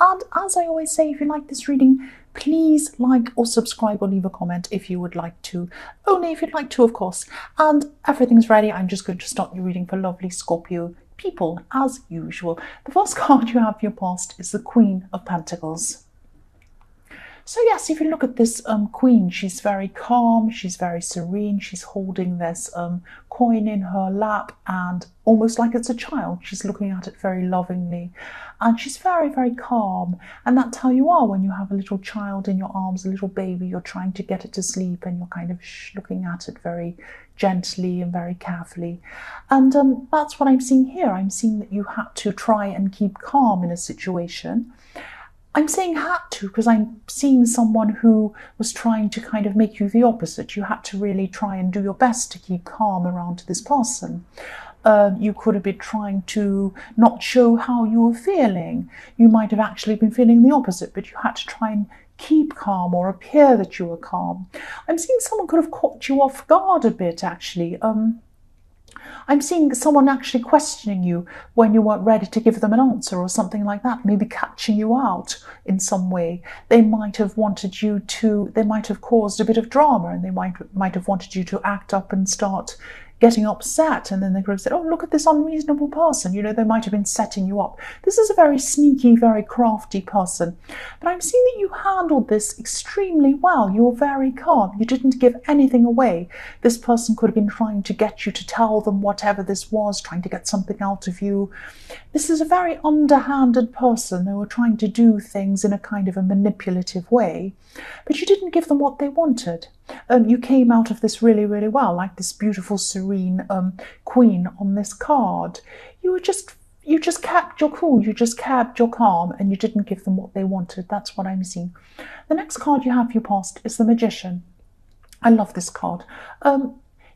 And as I always say, if you like this reading, please like or subscribe or leave a comment if you would like to. Only if you'd like to, of course. And everything's ready. I'm just going to start your reading for lovely Scorpio people, as usual. The first card you have for your past is the Queen of Pentacles. So yes, if you look at this queen, she's very calm, she's very serene, she's holding this coin in her lap and almost like it's a child. She's looking at it very lovingly and she's very, very calm. And that's how you are when you have a little child in your arms, a little baby, you're trying to get it to sleep and you're kind of looking at it very gently and very carefully. And that's what I'm seeing here. I'm seeing that you had to try and keep calm in a situation. I'm saying had to because I'm seeing someone who was trying to kind of make you the opposite. You had to really try and do your best to keep calm around this person. You could have been trying to not show how you were feeling. You might have actually been feeling the opposite, but you had to try and keep calm or appear that you were calm. I'm seeing someone could have caught you off guard a bit, actually. I'm seeing someone actually questioning you when you weren't ready to give them an answer or something like that, maybe catching you out in some way. They might have wanted you to, they might have caused a bit of drama and they might have wanted you to act up and start getting upset, and then they could have said, oh, look at this unreasonable person. You know, they might have been setting you up. This is a very sneaky, very crafty person. But I'm seeing that you handled this extremely well. You're very calm. You didn't give anything away. This person could have been trying to get you to tell them whatever this was, trying to get something out of you. This is a very underhanded person. They were trying to do things in a kind of a manipulative way, but you didn't give them what they wanted. You came out of this really, really well, like this beautiful, serene queen on this card. You just kept your cool, you just kept your calm, and you didn't give them what they wanted. That's what I'm seeing. The next card you have for your past is the Magician. I love this card.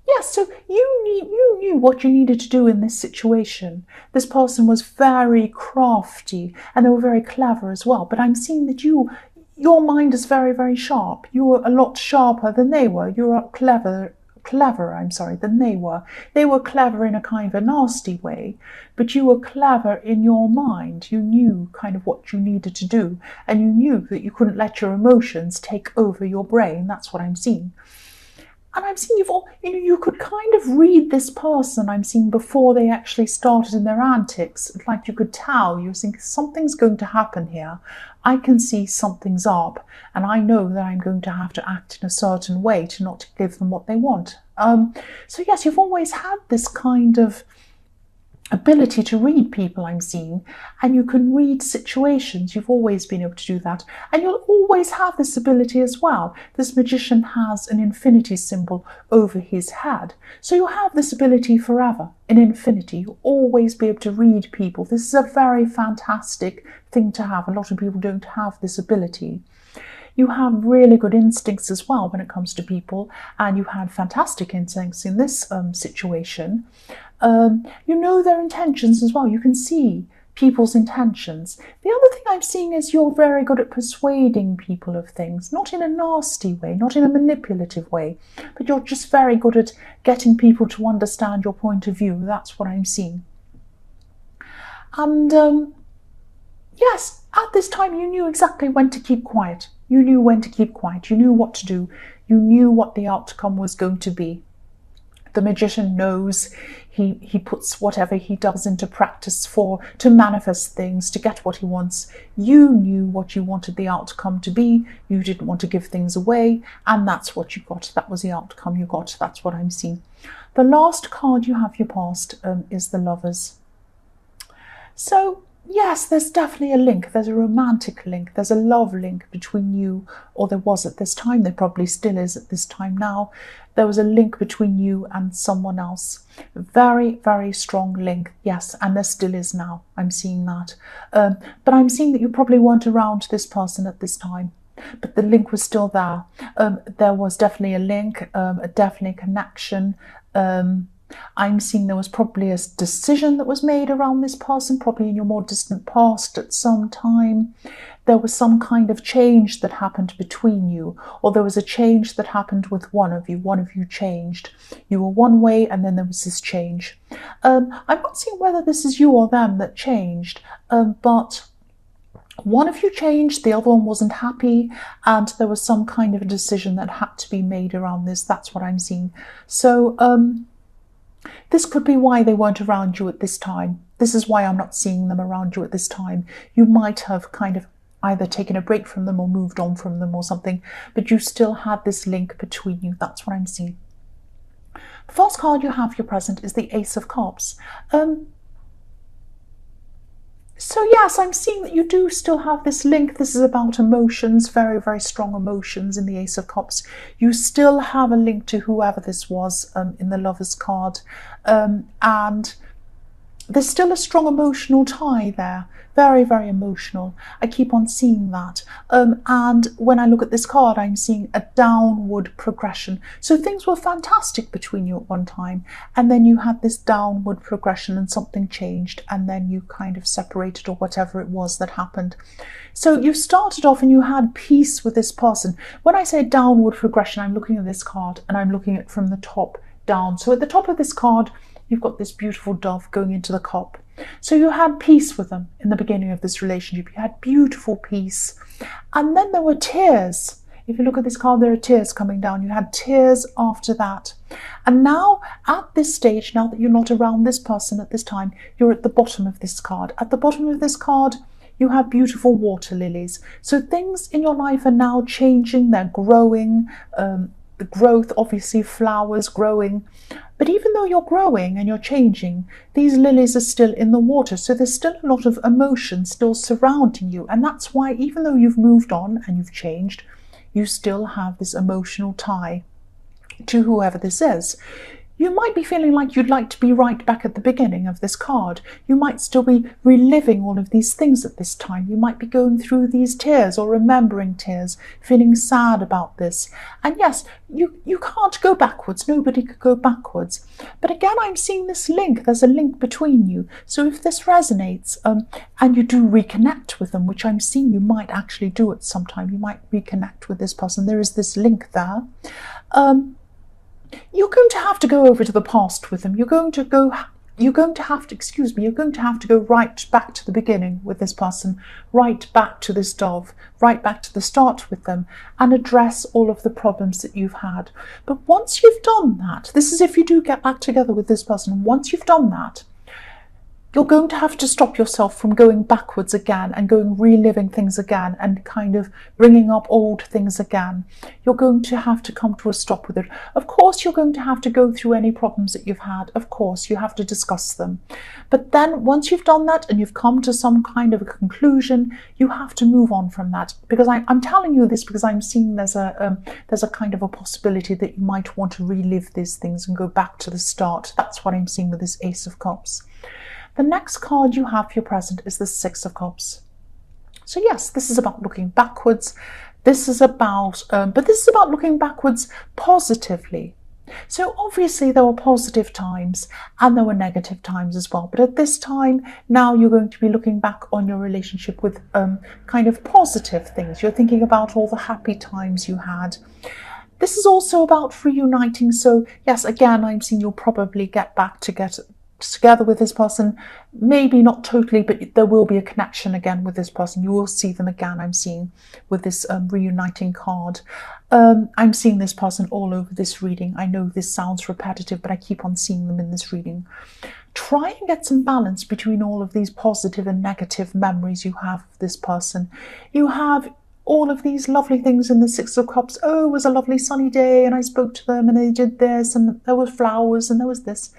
Yes, so you knew what you needed to do in this situation. This person was very crafty, and they were very clever as well. But I'm seeing that your mind is very, very sharp. You were a lot sharper than they were. You were cleverer, than they were. They were clever in a kind of a nasty way, but you were clever in your mind. You knew kind of what you needed to do, and you knew that you couldn't let your emotions take over your brain. That's what I'm seeing. And I'm seeing you could kind of read this person, I'm seeing, before they actually started in their antics. It's like you could tell, you think something's going to happen here. I can see something's up, and I know that I'm going to have to act in a certain way to not give them what they want. So yes, you've always had this kind of ability to read people, I'm seeing, and you can read situations. You've always been able to do that, and you'll always have this ability as well. This Magician has an infinity symbol over his head, so you'll have this ability forever, in infinity. You'll always be able to read people. This is a very fantastic thing to have. A lot of people don't have this ability. You have really good instincts as well when it comes to people, and you had fantastic instincts in this situation. You know their intentions as well. You can see people's intentions. The other thing I'm seeing is you're very good at persuading people of things, not in a nasty way, not in a manipulative way, but you're just very good at getting people to understand your point of view. That's what I'm seeing. And yes, at this time you knew exactly when to keep quiet. You knew when to keep quiet. You knew what to do. You knew what the outcome was going to be. The Magician knows. He puts whatever he does into practice to manifest things, to get what he wants. You knew what you wanted the outcome to be. You didn't want to give things away, and that's what you got. That was the outcome you got. That's what I'm seeing. The last card you have for your past is the Lovers. So yes, there's definitely a link. There's a romantic link. There's a love link between you, or there was at this time. There probably still is at this time now. There was a link between you and someone else. Very, very strong link. Yes, and there still is now. I'm seeing that. But I'm seeing that you probably weren't around this person at this time. But the link was still there. There was definitely a link, definitely a connection. I'm seeing there was probably a decision that was made around this person, probably in your more distant past at some time. There was some kind of change that happened between you, or there was a change that happened with one of you. One of you changed. You were one way, and then there was this change. I'm not seeing whether this is you or them that changed, but One of you changed, the other one wasn't happy, and there was some kind of a decision that had to be made around this. That's what I'm seeing. So this could be why they weren't around you at this time. This is why I'm not seeing them around you at this time. You might have kind of either taken a break from them or moved on from them or something, but you still had this link between you. That's what I'm seeing. The first card you have for your present is the Ace of Cups. So yes, I'm seeing that you do still have this link. This is about emotions, very, very strong emotions in the Ace of Cups. You still have a link to whoever this was in the Lovers card. And there's still a strong emotional tie there. Very, very emotional. I keep on seeing that. And when I look at this card, I'm seeing a downward progression. So things were fantastic between you at one time. And then you had this downward progression and something changed. And then you kind of separated or whatever it was that happened. So you started off and you had peace with this person. When I say downward progression, I'm looking at this card and I'm looking at it from the top down. So at the top of this card, you've got this beautiful dove going into the cup. So you had peace with them in the beginning of this relationship. You had beautiful peace. And then there were tears. If you look at this card, there are tears coming down. You had tears after that. And now, at this stage, now that you're not around this person at this time, you're at the bottom of this card. At the bottom of this card, you have beautiful water lilies. So things in your life are now changing. They're growing. The growth, obviously, flowers growing. But even though you're growing and you're changing, these lilies are still in the water. So there's still a lot of emotion still surrounding you. And that's why, even though you've moved on and you've changed, you still have this emotional tie to whoever this is. You might be feeling like you'd like to be right back at the beginning of this card. You might still be reliving all of these things at this time. You might be going through these tears or remembering tears, feeling sad about this. And yes, you can't go backwards. Nobody could go backwards. But again, I'm seeing this link. There's a link between you. So if this resonates and you do reconnect with them, which I'm seeing you might actually do at some time, you might reconnect with this person. There is this link there. You're going to have to go over to the past with them. You're going to have to go right back to the beginning with this person, right back to this dove, right back to the start with them, and address all of the problems that you've had. But once you've done that, this is if you do get back together with this person, once you've done that, you're going to have to stop yourself from going backwards again and reliving things again and kind of bringing up old things again. You're going to have to come to a stop with it. Of course, you're going to have to go through any problems that you've had. Of course, you have to discuss them. But then once you've done that and you've come to some kind of a conclusion, you have to move on from that. Because I'm telling you this because I'm seeing there's a kind of a possibility that you might want to relive these things and go back to the start. That's what I'm seeing with this Ace of Cups. The next card you have for your present is the Six of Cups. So yes, this is about looking backwards. This is about looking backwards positively. So obviously there were positive times and there were negative times as well. But at this time, now you're going to be looking back on your relationship with kind of positive things. You're thinking about all the happy times you had. This is also about reuniting. So yes, again, I'm seeing you'll probably get back together with this person, maybe not totally, but there will be a connection again with this person. You will see them again, I'm seeing with this reuniting card. I'm seeing this person all over this reading. I know this sounds repetitive, but I keep on seeing them in this reading. Try and get some balance between all of these positive and negative memories you have of this person. You have all of these lovely things in the Six of Cups. Oh, it was a lovely sunny day and I spoke to them and they did this and there were flowers and there was this.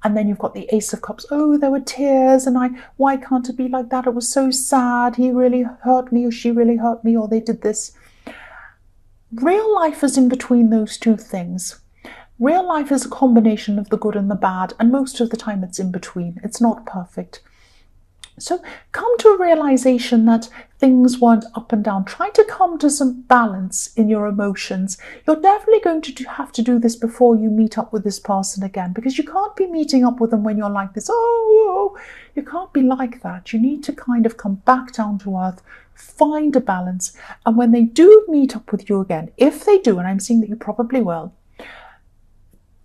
And then you've got the Ace of Cups. Oh, there were tears and why can't it be like that? It was so sad. He really hurt me or she really hurt me or they did this. Real life is in between those two things. Real life is a combination of the good and the bad, and most of the time it's in between. It's not perfect. So come to a realization that things weren't up and down. Try to come to some balance in your emotions. You're definitely going to have to do this before you meet up with this person again, because you can't be meeting up with them when you're like this. Oh, you can't be like that. You need to kind of come back down to earth, find a balance. And when they do meet up with you again, if they do, and I'm seeing that you probably will,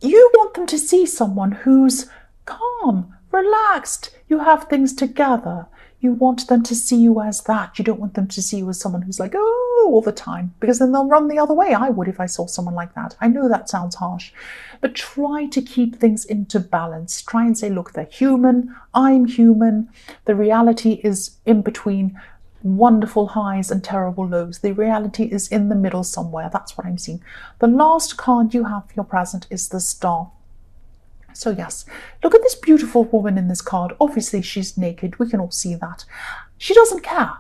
you want them to see someone who's calm, relaxed. You have things together. You want them to see you as that. You don't want them to see you as someone who's like, oh, all the time, because then they'll run the other way. I would if I saw someone like that. I know that sounds harsh, but try to keep things into balance. Try and say, look, they're human. I'm human. The reality is in between wonderful highs and terrible lows. The reality is in the middle somewhere. That's what I'm seeing. The last card you have for your present is the Star. So yes, look at this beautiful woman in this card. Obviously, she's naked. We can all see that. She doesn't care.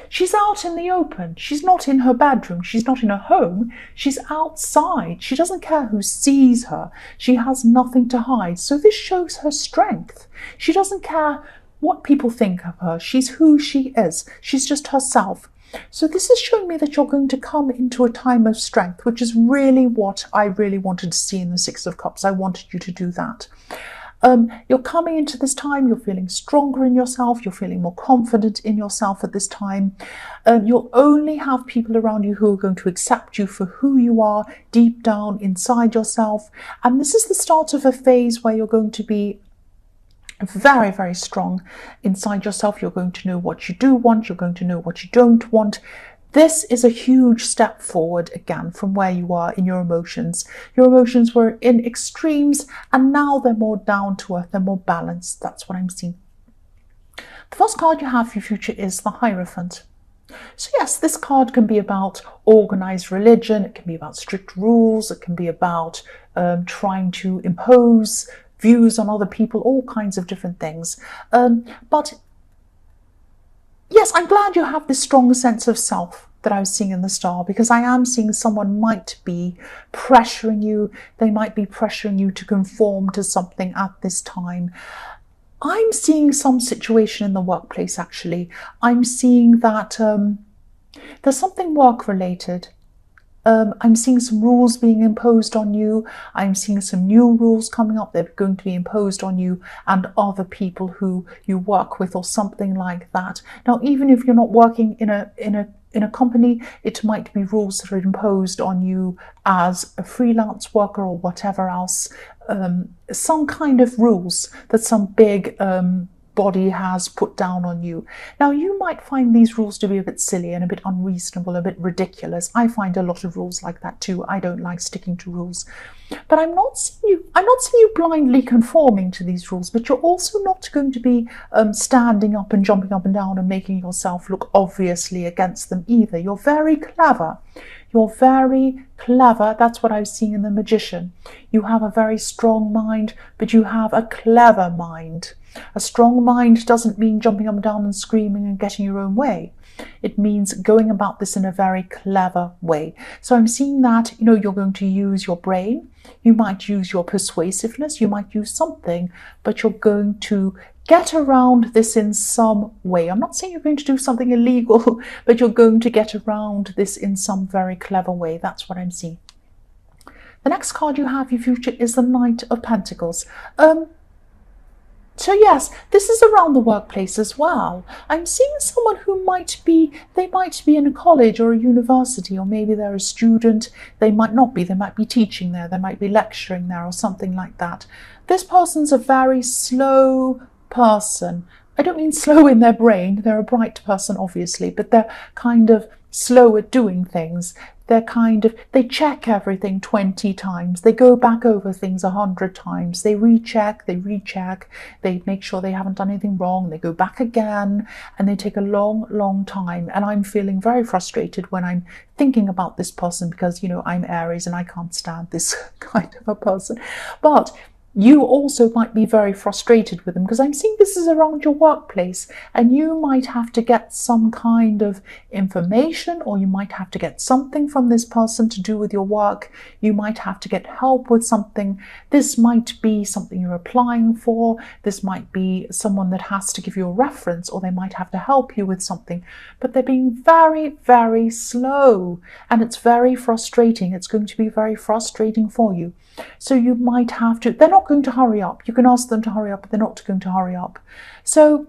She's out in the open. She's not in her bedroom. She's not in her home. She's outside. She doesn't care who sees her. She has nothing to hide. So this shows her strength. She doesn't care what people think of her. She's who she is. She's just herself. So this is showing me that you're going to come into a time of strength, which is really what I really wanted to see in the Six of Cups. I wanted you to do that. You're coming into this time, you're feeling stronger in yourself, you're feeling more confident in yourself at this time. You'll only have people around you who are going to accept you for who you are deep down inside yourself. And this is the start of a phase where you're going to be very, very strong inside yourself. You're going to know what you do want. You're going to know what you don't want. This is a huge step forward again from where you are in your emotions. Your emotions were in extremes and now they're more down to earth. They're more balanced. That's what I'm seeing. The first card you have for your future is the Hierophant. So yes, this card can be about organized religion. It can be about strict rules. It can be about trying to impose views on other people, all kinds of different things. But yes, I'm glad you have this strong sense of self that I was seeing in the Star, because I am seeing someone might be pressuring you. They might be pressuring you to conform to something at this time. I'm seeing some situation in the workplace, actually. I'm seeing that there's something work-related. I'm seeing some rules being imposed on you. I'm seeing some new rules coming up. They're going to be imposed on you and other people who you work with or something like that. Now, even if you're not working in a company, it might be rules that are imposed on you as a freelance worker or whatever else. Some kind of rules that some big body has put down on you. Now, you might find these rules to be a bit silly and a bit unreasonable, a bit ridiculous. I find a lot of rules like that too. I don't like sticking to rules. But I'm not seeing you blindly conforming to these rules, but you're also not going to be standing up and jumping up and down and making yourself look obviously against them either. You're very clever. You're very clever. That's what I was seeing in the Magician. You have a very strong mind, but you have a clever mind. A strong mind doesn't mean jumping up and down and screaming and getting your own way. It means going about this in a very clever way. So I'm seeing that, you're going to use your brain. You might use your persuasiveness. You might use something, but you're going to get around this in some way. I'm not saying you're going to do something illegal, but you're going to get around this in some very clever way. That's what I'm seeing. The next card you have for your future is the Knight of Pentacles. So yes, this is around the workplace as well. I'm seeing someone who might be in a college or a university, or maybe they're a student. They might not be. They might be teaching there. They might be lecturing there or something like that. This person's a very slow person. I don't mean slow in their brain. They're a bright person, obviously, but they're kind of slow at doing things. They check everything 20 times. They go back over things 100 times. They recheck, they make sure they haven't done anything wrong. They go back again, and they take a long, long time. And I'm feeling very frustrated when I'm thinking about this person because, I'm Aries and I can't stand this kind of a person. But you also might be very frustrated with them, because I'm seeing this is around your workplace, and you might have to get some kind of information, or you might have to get something from this person to do with your work. You might have to get help with something. This might be something you're applying for. This might be someone that has to give you a reference, or they might have to help you with something, but they're being very, very slow, and it's very frustrating. It's going to be very frustrating for you. So you might have to, they're not going to hurry up. You can ask them to hurry up, but they're not going to hurry up. So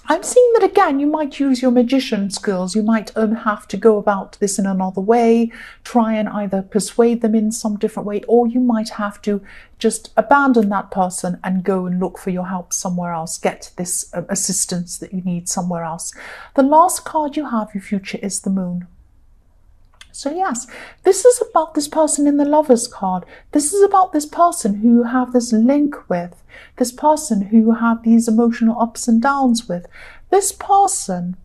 I'm seeing that again, you might use your magician skills. You might have to go about this in another way, try and either persuade them in some different way, or you might have to just abandon that person and go and look for your help somewhere else, get this assistance that you need somewhere else. The last card you have, your future, is the Moon. So yes, this is about this person in the Lovers card. This is about this person who you have this link with, this person who you have these emotional ups and downs with. This person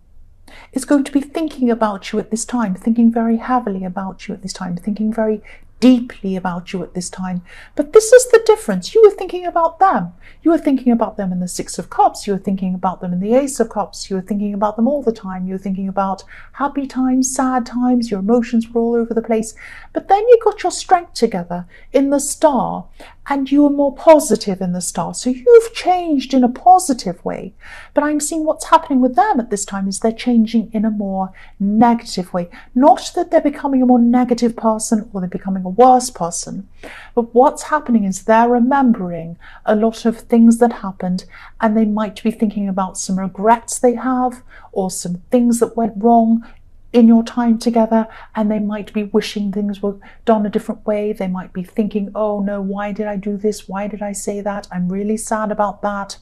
is going to be thinking about you at this time, thinking very heavily about you at this time, thinking very deeply about you at this time. But this is the difference. You were thinking about them. You were thinking about them in the Six of Cups. You were thinking about them in the Ace of Cups. You were thinking about them all the time. You were thinking about happy times, sad times. Your emotions were all over the place. But then you got your strength together in the Star, and you were more positive in the Star. So you've changed in a positive way. But I'm seeing what's happening with them at this time is they're changing in a more negative way. Not that they're becoming a more negative person or they're becoming a worse person, but what's happening is they're remembering a lot of things that happened, and they might be thinking about some regrets they have or some things that went wrong in your time together, and they might be wishing things were done a different way. They might be thinking, oh no, why did I do this? Why did I say that? I'm really sad about that.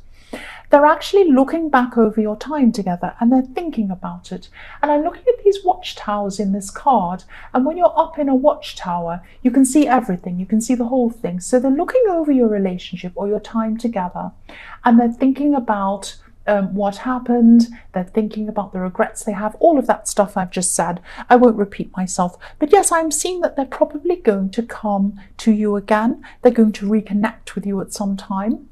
They're actually looking back over your time together and they're thinking about it. And I'm looking at these watchtowers in this card, and when you're up in a watchtower, you can see everything, you can see the whole thing. So they're looking over your relationship or your time together, and they're thinking about what happened, they're thinking about the regrets they have, all of that stuff I've just said. I won't repeat myself, but yes, I'm seeing that they're probably going to come to you again. They're going to reconnect with you at some time.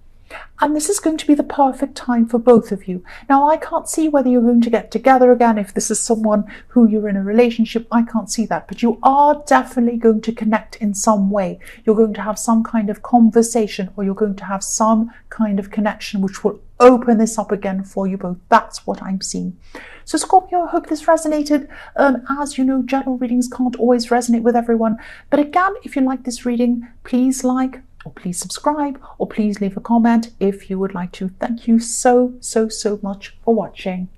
And this is going to be the perfect time for both of you. Now, I can't see whether you're going to get together again. If this is someone who you're in a relationship, I can't see that. But you are definitely going to connect in some way. You're going to have some kind of conversation, or you're going to have some kind of connection which will open this up again for you both. That's what I'm seeing. So Scorpio, I hope this resonated. As you know, general readings can't always resonate with everyone. But again, if you like this reading, please like, or please subscribe, or please leave a comment if you would like to. Thank you so much for watching.